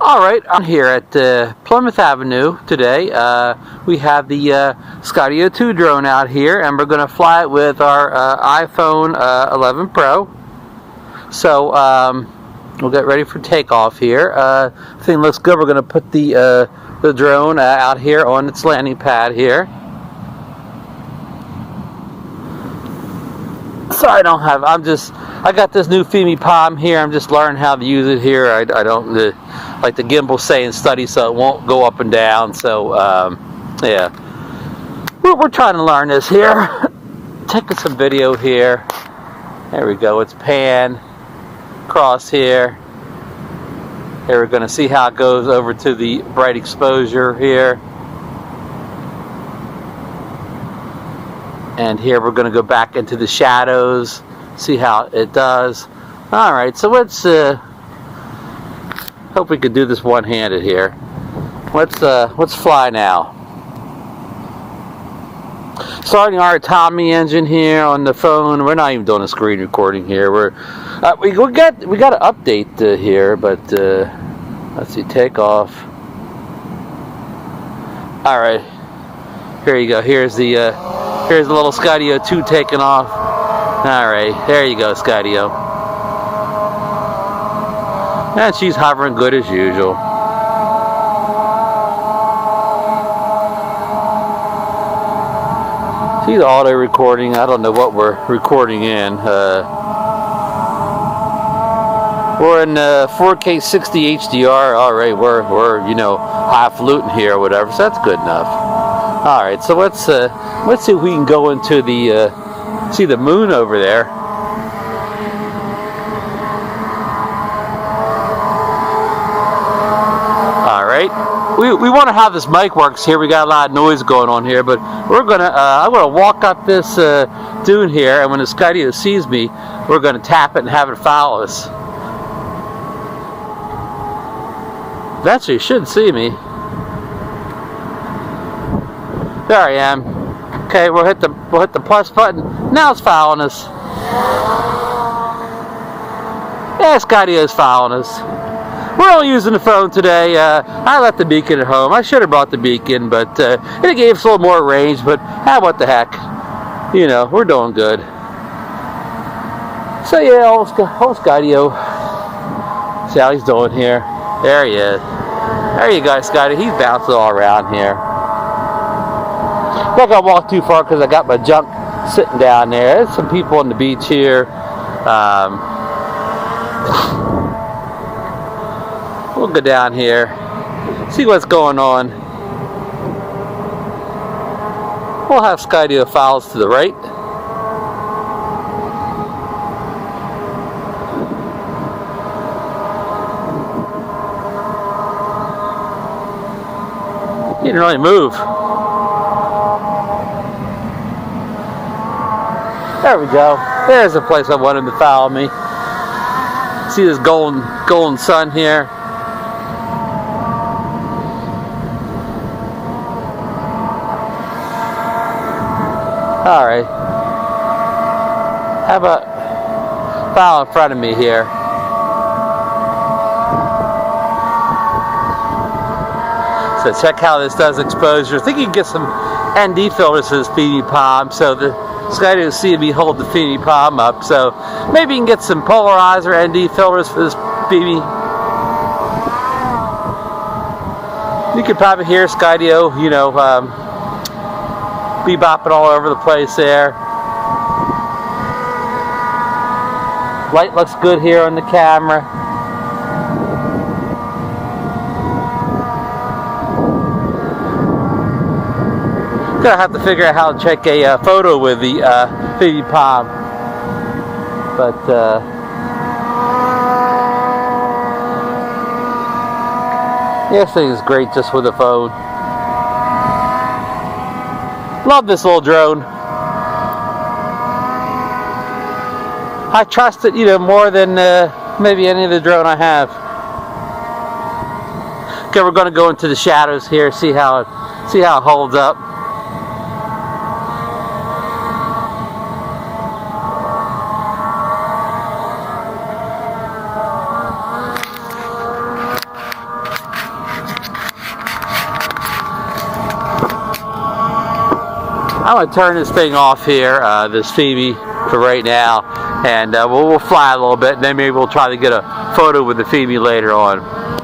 Alright, I'm here at Plymouth Avenue today. We have the Skydio 2 drone out here, and we're going to fly it with our iPhone 11 Pro. So we'll get ready for takeoff here. Everything looks good. We're going to put the drone out here on its landing pad here. Sorry, I got this new Fimi Palm here. I'm just learning how to use it here. I don't like the gimbal saying study, so it won't go up and down. So yeah, we're trying to learn this here. Taking some video here. There we go. It's pan across here. Here we're going to see how it goes over to the bright exposure here. And here we're going to go back into the shadows, see how it does. Alright, so let's hope we can do this one-handed here. Let's fly now. Starting our autonomy engine here on the phone. We're not even doing a screen recording here. We got to update here, but let's see, takeoff. Alright, here you go. Here's the little Skydio 2 taking off. Alright, there you go, Skydio. And she's hovering good as usual. She's auto recording. I don't know what we're recording in. We're in 4K 60 HDR. Alright, we're highfalutin here or whatever, so that's good enough. Alright, so let's see if we can go into the see the moon over there. Alright, we wonder how this mic works here. We got a lot of noise going on here, but I'm gonna walk up this dune here, and when the Skydio sees me, we're gonna tap it and have it follow us. Eventually it should see me. There I am. Okay, we'll hit the plus button. Now it's following us. Yeah, Skydio is following us. We're only using the phone today. I left the beacon at home. I should have brought the beacon, but it gave us a little more range. But what the heck? You know, we're doing good. So yeah, old Skydio. See how he's doing here. There he is. There you go, Skydio. He's bouncing all around here. I'm not gonna walk too far because I got my junk sitting down there. There's some people on the beach here. We'll go down here, see what's going on. We'll have Skydio follows to the right. He didn't really move. There we go. There's the place I want him to follow me. See this golden sun here. Alright. How about follow in front of me here? So check how this does exposure. I think you can get some ND filters for this Fimi Palm. So the Skydio see me hold the Fimi Palm up. So maybe you can get some polarizer ND filters for this Fimi. You could probably hear Skydio, bebopping all over the place there. Light looks good here on the camera. Gonna have to figure out how to take a photo with the Fimi Palm, but this thing is great just with the phone. Love this little drone. I trust it, more than maybe any other drone I have. Okay, we're gonna go into the shadows here, see how it holds up. I'm going to turn this thing off here, this Fimi, for right now, and we'll fly a little bit, and then maybe we'll try to get a photo with the Fimi later on.